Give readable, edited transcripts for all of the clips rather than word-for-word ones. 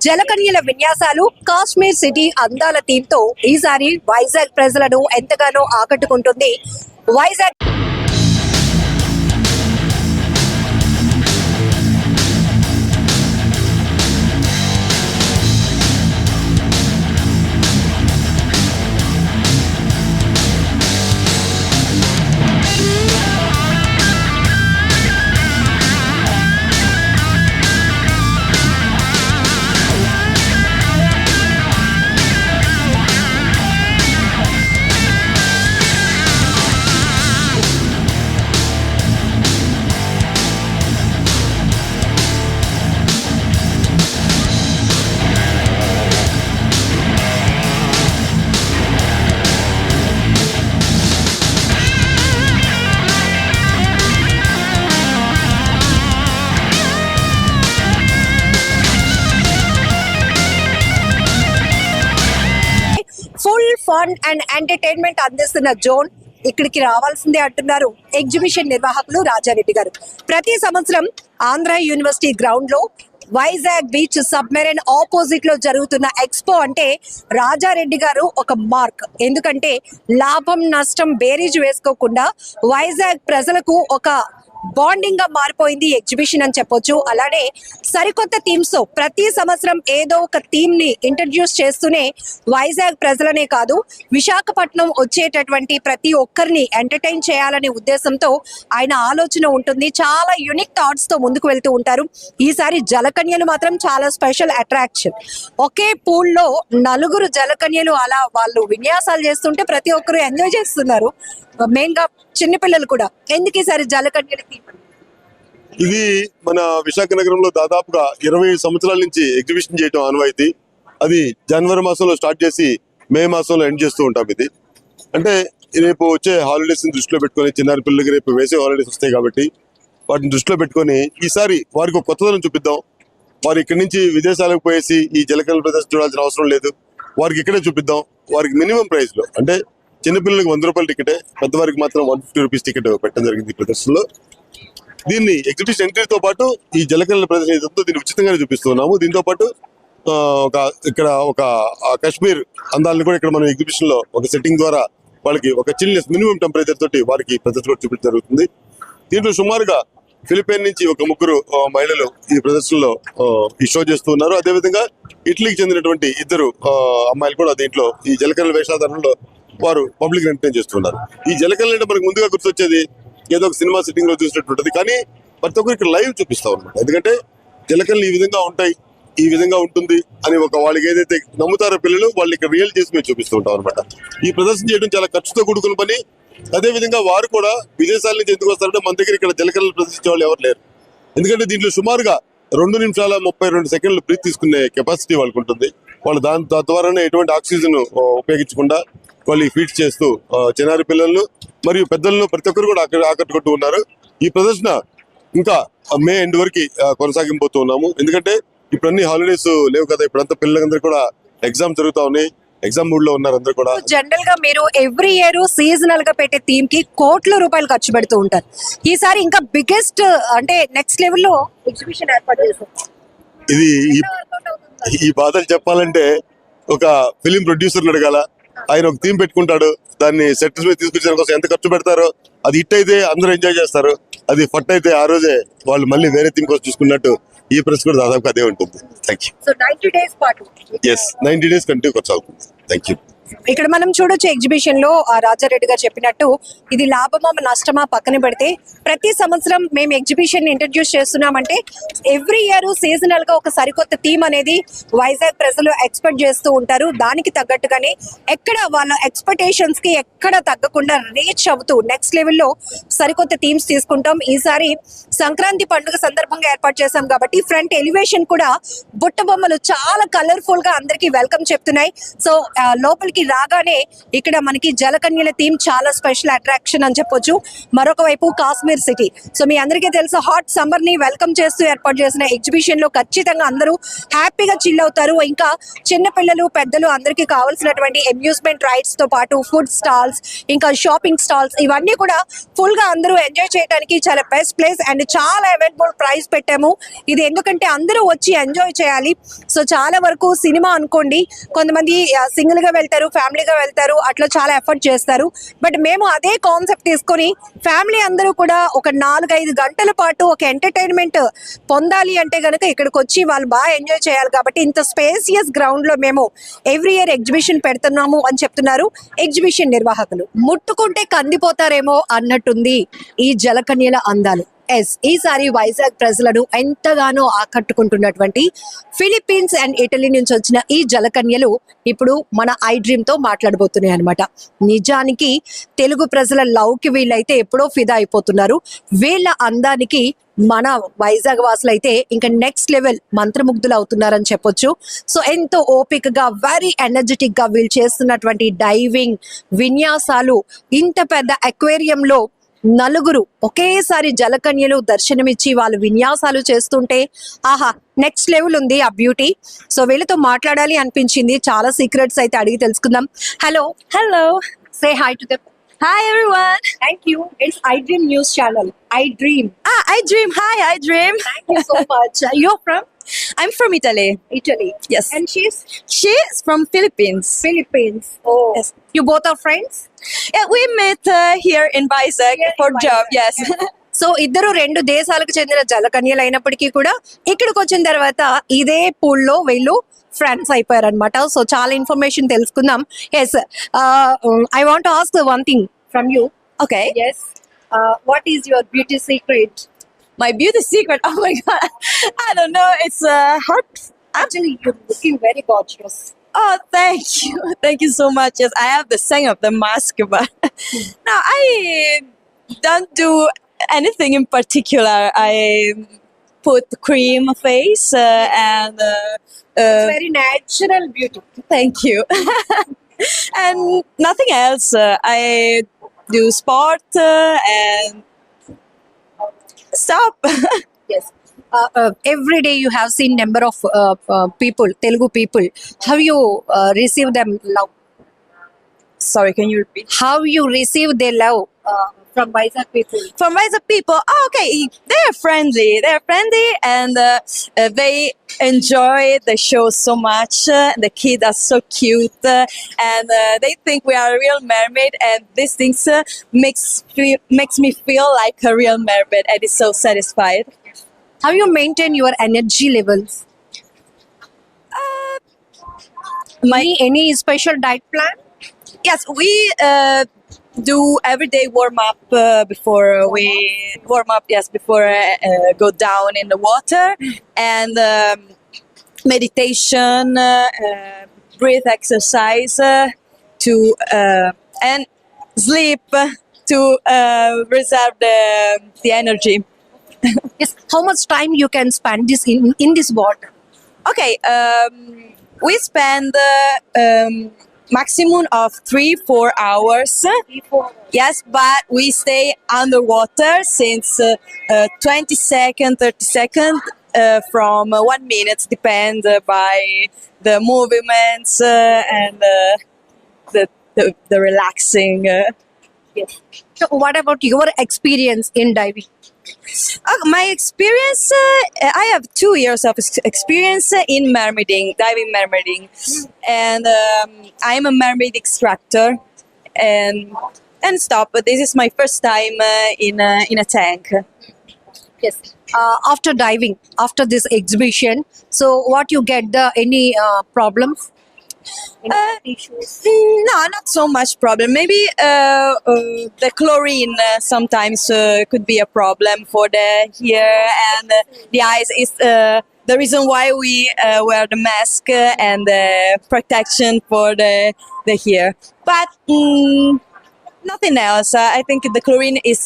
జలకన్యల విన్యాసాలు, కాశ్మీర్ సిటీ అందాల థీమ్ తో ఈసారి వైజాగ్ ప్రజలను ఎంతగానో ఆకట్టుకుంటుంది. Vizag full fun and entertainment అందిస్తున్న జోన్ ఇక్కడికి రావాల్సిందే అంటున్నారు ఎగ్జిబిషన్ నిర్వాహకులు రాజారెడ్డి గారు. ప్రతి సంవత్సరం ఆంధ్ర యూనివర్సిటీ గ్రౌండ్ లో వైజాగ్ బీచ్ సబ్మెరైన్ ఆపోజిట్ లో జరుగుతున్న ఎక్స్పో అంటే రాజారెడ్డి గారు ఒక మార్క్. ఎందుకంటే లాభం నష్టం బేరీజు వేసుకోకుండా వైజాగ్ ప్రజలకు ఒక బాండింగ్ గా మారిపోయింది ఎగ్జిబిషన్ అని చెప్పొచ్చు. అలానే సరికొత్త థీమ్స్ తో ప్రతి సంవత్సరం ఏదో ఒక థీమ్ ని ఇంట్రడ్యూస్ చేస్తూనే వైజాగ్ ప్రజలనే కాదు విశాఖపట్నం వచ్చేటటువంటి ప్రతి ఒక్కరిని ఎంటర్టైన్ చేయాలనే ఉద్దేశంతో ఆయన ఆలోచన ఉంటుంది. చాలా యూనిక్ థాట్స్ తో ముందుకు వెళ్తూ ఉంటారు. ఈసారి జలకన్యలు మాత్రం చాలా స్పెషల్ అట్రాక్షన్. ఒకే పూల్ లో నలుగురు జలకన్యలు అలా వాళ్ళు విన్యాసాలు చేస్తుంటే ప్రతి ఒక్కరు ఎంజాయ్ చేస్తున్నారు. మెయిన్ గా చిన్నపిల్లలు కూడా. ఎందుకు ఈసారి జలకన్యలు థీమ్? ఇది మన విశాఖ నగరంలో దాదాపుగా 20 సంవత్సరాల నుంచి ఎగ్జిబిషన్ చేయడం ఆనవాయితీ. అది జనవరి మాసంలో స్టార్ట్ చేసి మే మాసంలో ఎండ్ చేస్తూ ఉంటాం. ఇది అంటే రేపు వచ్చే హాలిడేస్ ని దృష్టిలో పెట్టుకొని, చిన్నారి పిల్లలకి రేపు వేసే హాలిడేస్ వస్తాయి కాబట్టి వాటిని దృష్టిలో పెట్టుకొని ఈసారి వారికి ఒక కొత్తదనం చూపిద్దాం. వారు ఇక్కడి నుంచి విదేశాలకు పోయేసి ఈ జలకన్యల ప్రదర్శన చూడాల్సిన అవసరం లేదు. వారికి ఇక్కడే చూపిద్దాం. వారికి మినిమం ప్రైస్ లో, అంటే చిన్నపిల్లలకి 100 రూపాయల టికెటే, పెద్దవారికి మాత్రం 150 రూపీస్ టికెట్ పెట్టడం జరిగింది ఈ ప్రదర్శనలో. దీన్ని ఎగ్జిబిషన్ ఎంట్రీతో పాటు ఈ జలకన్యల ప్రదర్శన ఏదంతో దీన్ని ఉచితంగానే చూపిస్తున్నాము. దీంతో పాటు ఇక్కడ ఒక కాశ్మీర్ అందాలను కూడా ఇక్కడ మనం ఎగ్జిబిషన్ లో ఒక సెట్టింగ్ ద్వారా వాళ్ళకి ఒక చిల్నెస్ మినిమం టెంపరేచర్ తోటి వారికి ప్రదర్శన కూడా చూపించడం జరుగుతుంది. దీంట్లో సుమారుగా ఫిలిపైన్ నుంచి ఒక 3 మహిళలు ఈ ప్రదర్శనలో ఈ షో చేస్తున్నారు. అదేవిధంగా ఇటలీకి చెందినటువంటి 2 అమ్మాయిలు కూడా దీంట్లో ఈ జలకన్యల వేషాధారణలో వారు పబ్లిక్ ఎంటర్టైన్ చేస్తున్నారు. ఈ జలకన్యలు అంటే మనకు ముందుగా గుర్తొచ్చేది ఏదో ఒక సినిమా సిట్టింగ్ లో చూసినట్టుంటది, కానీ ప్రతి ఒక్కరు ఇక్కడ లైవ్ చూపిస్తాం అనమాట. ఎందుకంటే జలకన్యలు ఈ విధంగా ఉంటాయి, ఈ విధంగా ఉంటుంది అని ఒక వాళ్ళకి ఏదైతే నమ్ముతారో పిల్లలు, వాళ్ళు ఇక్కడ రియల్ చేసి మేము చూపిస్తూ ఉంటాం అనమాట. ఈ ప్రదర్శన చేయడం చాలా ఖర్చుతో కూడుకున్న పని. అదే విధంగా వారు కూడా విదేశాల నుంచి ఎందుకు వస్తారంటే మన దగ్గర ఇక్కడ జలకన్యలు ప్రదర్శించే వాళ్ళు ఎవరు లేరు. ఎందుకంటే దీంట్లో సుమారుగా 2 నిమిషాల 32 సెకండ్లు బ్రీత్ తీసుకునే కెపాసిటీ వాళ్ళకు ఉంటుంది. వాళ్ళు దాని ద్వారానే ఎటువంటి ఆక్సిజన్ ఉపయోగించకుండా వాళ్ళు ఫీడ్ చేస్తూ చిన్నారి పిల్లలను మరియు పెద్దలను ప్రతి ఒక్కరు కూడా ఆకట్టుకుంటూ ఉన్నారు. ఈ ప్రదర్శన ఇంకా మే ఎండ్ వరకు కొనసాగింపోతూ ఉన్నాము. ఎందుకంటే ఇప్పుడు అన్ని హాలిడేస్ లేవు కదా, ఇప్పుడంతా పిల్లలందరూ కూడా ఎగ్జామ్ జరుగుతా ఉన్నాయి, ఎగ్జామ్ మూడ్ లో ఉన్నారు అందరూ కూడా. జనరల్ గా మీరు ఎవ్రీ ఇయర్ సీజనల్ గా పెట్టే థీమ్ కి కోట్ల రూపాయలు ఖర్చు పెడుతూ ఉంటారు. ఈసారి ఇంకా బిగ్గెస్ట్ అంటే నెక్స్ట్ లెవెల్ లో ఎగ్జిబిషన్ ఏర్పాటు చేశారు. ఇది ఈ బాధలు చెప్పాలంటే ఒక ఫిలిం ప్రొడ్యూసర్ అడగాల. ఆయన ఒక థీమ్ పెట్టుకుంటాడు, దాన్ని సెట్ మీద తీసుకొచ్చే కోసం ఎంత ఖర్చు పెడతారో, అది హిట్ అయితే అందరూ ఎంజాయ్ చేస్తారు, అది ఫట్ అయితే ఆ రోజే వాళ్ళు మళ్ళీ వేరే థీమ్ కోసం చూసుకున్నట్టు ఈ ప్రెస్ కూడా దాదాపు అదే ఉంటుంది. Thank you. 90 days కంటిన్యూ కొనసాగుతుంది. Thank you. ఇక్కడ మనం చూడొచ్చు ఎగ్జిబిషన్ లో రాజారెడ్డి గారు చెప్పినట్టు ఇది లాభమా నష్టమా పక్కన పెడితే ప్రతి సంవత్సరం మేము ఎగ్జిబిషన్ ఇంట్రడ్యూస్ చేస్తున్నామంటే ఎవ్రీ ఇయర్ సీజనల్ గా ఒక సరికొత్త థీమ్ అనేది వైజాగ్ ప్రజలు ఎక్స్పెక్ట్ చేస్తూ ఉంటారు. దానికి తగ్గట్టుగానే ఎక్కడ వాళ్ళ ఎక్స్పెక్టేషన్స్ కి ఎక్కడ తగ్గకుండా రీచ్ అవుతూ నెక్స్ట్ లెవెల్లో సరికొత్త థీమ్స్ తీసుకుంటాం. ఈసారి సంక్రాంతి పండుగ సందర్భంగా ఏర్పాటు చేశాం కాబట్టి ఫ్రంట్ ఎలివేషన్ కూడా బుట్ట బొమ్మలు చాలా కలర్ఫుల్ గా అందరికి వెల్కమ్ చెప్తున్నాయి. సో లోపలికి ఇక్కడికి రాగానే ఇక్కడ మనకి జలకన్యల థీమ్ చాలా స్పెషల్ అట్రాక్షన్ అని చెప్పొచ్చు. మరొక వైపు కాశ్మీర్ సిటీ. సో మీ అందరికీ తెలుసు హాట్ సమ్మర్ ని వెల్కమ్ చేస్తూ ఏర్పాటు చేసిన ఎగ్జిబిషన్ లో ఖచ్చితంగా అందరూ హ్యాపీగా చిల్ అవుతారు. ఇంకా చిన్న పిల్లలు పెద్దలు అందరికీ కావాల్సినటువంటి అమ్యూజ్మెంట్ రైడ్స్ తో పాటు ఫుడ్ స్టాల్స్ ఇంకా షాపింగ్ స్టాల్స్ ఇవన్నీ కూడా ఫుల్ గా అందరూ ఎంజాయ్ చేయడానికి చాలా బెస్ట్ ప్లేస్ అండ్ చాలా అవైలబుల్ ప్రైస్ పెట్టాము. ఇది ఎందుకంటే అందరూ వచ్చి ఎంజాయ్ చేయాలి. సో చాలా వరకు సినిమా అనుకోండి, కొంతమంది సింగిల్ గా వెళ్తారు, ఫ్యామిలీగా వెళ్తారు, అట్లా చాలా ఎఫర్ట్ చేస్తారు. బట్ మేము అదే కాన్సెప్ట్ తీసుకొని ఫ్యామిలీ అందరూ కూడా ఒక 4-5 గంటల పాటు ఒక ఎంటర్టైన్మెంట్ పొందాలి అంటే గనుక ఇక్కడికి వచ్చి వాళ్ళు బాగా ఎంజాయ్ చేయాలి. కాబట్టి ఇంత స్పేసియస్ గ్రౌండ్ లో మేము ఎవ్రీ ఇయర్ ఎగ్జిబిషన్ పెడుతున్నాము అని చెప్తున్నారు ఎగ్జిబిషన్ నిర్వాహకులు. ముట్టుకుంటే కందిపోతారేమో అన్నట్టుంది ఈ జలకన్యల అందాలు. ఈసారి వైజాగ్ ప్రజలను ఎంతగానో ఆకట్టుకుంటున్నటువంటి ఫిలిప్పీన్స్ అండ్ ఇటలీ నుంచి వచ్చిన ఈ జలకన్యలు ఇప్పుడు మన ఐ డ్రీమ్ తో మాట్లాడబోతున్నాయి అనమాట. నిజానికి తెలుగు ప్రజల లవ్ కి వీళ్ళైతే ఎప్పుడో ఫిదా అయిపోతున్నారు. వీళ్ళ అందానికి మన వైజాగ్ వాసులు అయితే ఇంకా నెక్స్ట్ లెవెల్ మంత్రముగ్ధులు అవుతున్నారని చెప్పొచ్చు. సో ఎంతో ఓపికగా వెరీ ఎనర్జెటిక్ గా వీళ్ళు చేస్తున్నటువంటి డైవింగ్ విన్యాసాలు, ఇంత పెద్ద అక్వేరియంలో నలుగురు ఒకేసారి జలకన్యలు దర్శనమిచ్చి వాళ్ళు విన్యాసాలు చేస్తుంటే ఆహా నెక్స్ట్ లెవెల్ ఉంది ఆ బ్యూటీ. సో వీళ్ళతో మాట్లాడాలి అనిపించింది. చాలా సీక్రెట్స్ అయితే అడిగి తెలుసుకుందాం. Hello Hello. Say hi to them. Hi everyone. Thank you. It's iDream news channel. IDream. I dream. Hi, I dream. Thank you so much. You're from I'm from Italy. Italy. Yes. And she's She's from Philippines. Philippines. Oh Yes. You both are friends. Yeah, we met here in Vizag Here in for job. Vizag. Yes. So ఇద్దరు 2 దేశాలకు చెందిన జలకన్యలు అయినప్పటికీ కూడా ఇక్కడికి వచ్చిన తర్వాత ఇదే pool లో వీళ్ళు ఫ్రెండ్స్ అయిపోయారు అనమాట. సో చాలా ఇన్ఫర్మేషన్ తెలుసుకుందాం. Yes, I want ask one thing from you. Okay. Yes, what is your beauty secret? My beauty secret. Oh my god. I don't know. It's hard. Actually you looking very gorgeous. Oh, thank you. Thank you so much. Yes, I have the saying of the mask, but no, I don't do anything in particular. I put cream face and very natural beauty. thank you. And nothing else. I do sport and stop. Yes. Every day you have seen number of people, Telugu people. How you receive them love? Sorry, can you repeat? How you receive their love from Vizag people? From Vizag people, oh, okay, they're friendly. They're friendly and they enjoy the show so much. The kids are so cute and they think we are a real mermaid, and these things makes me feel like a real mermaid, and is so satisfied. How you maintain your energy levels? Any special diet plan? Yes, we do everyday warm up before we warm up. Yes, before go down in the water, and meditation, breath exercise to and sleep to reserve the energy. Yes. How much time you can spend this in this water? Okay, we spend maximum of 3-4 hours. Yes, but we stay underwater since 20 seconds, 30 seconds, from 1 minute, depend by the movements and the relaxing. Yes. So what about your experience in diving? My experience, I have 2 years of experience in mermaiding, diving mermaiding, and I'm a mermaid extractor, and stop. But this is my first time in a tank. Yes. After diving, after this exhibition, so what you get any problems? Issues? No, not so much problem. Maybe the chlorine sometimes could be a problem for the hair and the eyes. Is the reason why we wear the mask and the protection for the hair. But nothing else. I think the chlorine is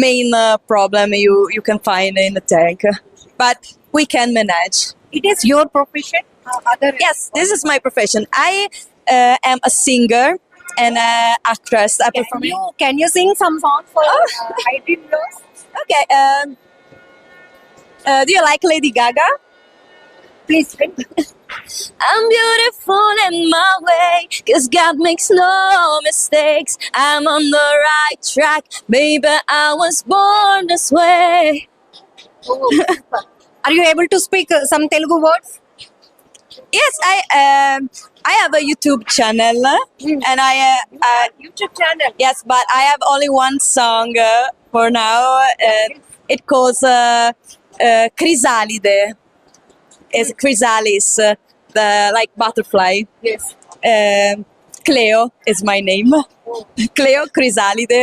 main problem you can find in the tank. But we can manage. It is your profession? Yes, this is my profession. I am a singer and actress. I perform. Can you sing some song for I Dream Yours? Okay. Do you like Lady Gaga? Please sing. I'm beautiful in my way, 'cause God makes no mistakes. I'm on the right track, baby. I was born this way. Are you able to speak some Telugu words? Yes, I have a YouTube channel, and YouTube channel. yes, but I have only one song for now. It calls Chrysalide. It's Chrysalis, the like butterfly. Yes. Cleo is my name. Cleo Chrysalide.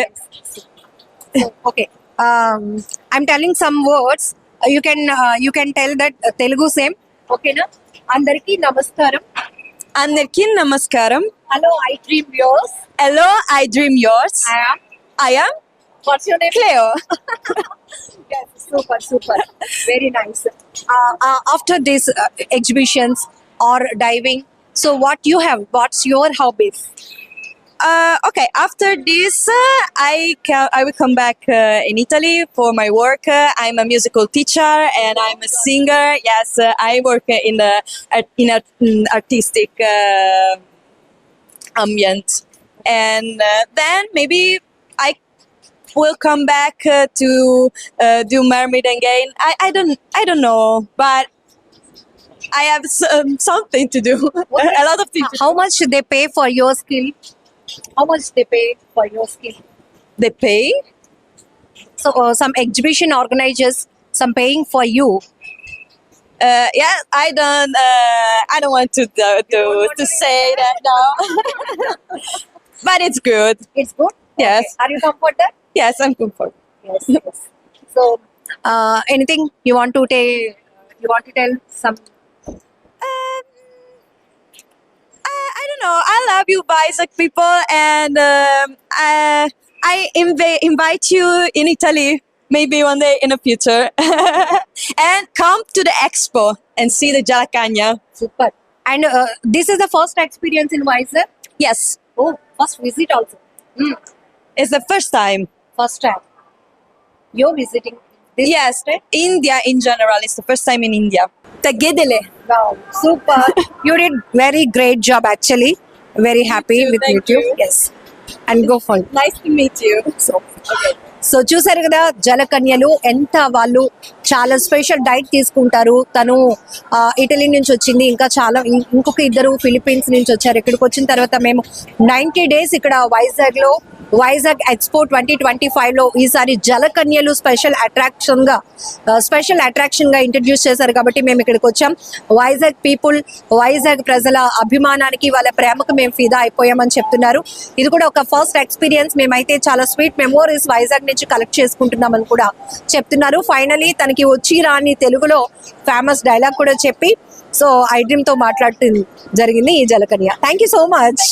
Okay. I'm telling some words. You can tell that Telugu same. Okay na? Andariki namaskaram. Andarki namaskaram. Hello, I dream yours. Hello, I dream yours. I am What's your name? Cleo. Yes, super. Very nice. After these exhibitions or diving, so what's your hobbies? Okay, after this, I will come back in Italy for my work. I'm a musical teacher and I'm a singer. Yes, I work in the artistic ambient, and then maybe I will come back to do mermaid again. I don't know, but I have something to do. A lot of things. How much they pay for your skill? How much they pay for your skill? They pay. So some exhibition organizers, some paying for you. Yeah, I don't want to say that now. But it's good. It's good. Yes. Okay. Are you comfortable? Yes, I'm comfortable. Yes. So anything you want to tell some? I don't know. I love you, Isaac people, and I invite you in Italy maybe one day in the future, and come to the expo and see the Jalakanya. Super. And this is the first experience in Vizag? Yes, Oh, first visit also. it's the first time. First time. You're visiting this Yes, state? India in general. It's the first time in India. Tagedele. Wow, super. You did very great job actually. Very happy too, with thank YouTube. you. Yes. And go for it. Nice to meet you. So చూసారు కదా జలకన్యలు ఎంత వాళ్ళు చాలా special diet తీసుకుంటారు. తను Italy నుంచి వచ్చింది, ఇంకా చాలా ఇంకొక ఇద్దరు ఫిలిప్పీన్స్ నుంచి వచ్చారు. ఇక్కడికి వచ్చిన తర్వాత మేము 90 days ఇక్కడ వైజాగ్ ఎక్స్పో 2025 లో ఈసారి జలకన్యలు స్పెషల్ అట్రాక్షన్ గా ఇంట్రడ్యూస్ చేశారు కాబట్టి మేము ఇక్కడికి వచ్చాం. వైజాగ్ పీపుల్, వైజాగ్ ప్రజల అభిమానానికి, వాళ్ళ ప్రేమకు మేము ఫిదా అయిపోయామని చెప్తున్నారు. ఇది కూడా ఒక ఫస్ట్ ఎక్స్పీరియన్స్. మేమైతే చాలా స్వీట్ మెమోరీస్ వైజాగ్ నుంచి కలెక్ట్ చేసుకుంటున్నామని కూడా చెప్తున్నారు. ఫైనలీ తనకి వచ్చి రాని తెలుగులో ఫేమస్ డైలాగ్ కూడా చెప్పి సో ఐ డ్రీమ్ తో మాట్లాడుతూ జరిగింది ఈ జలకన్య. Thank you so much.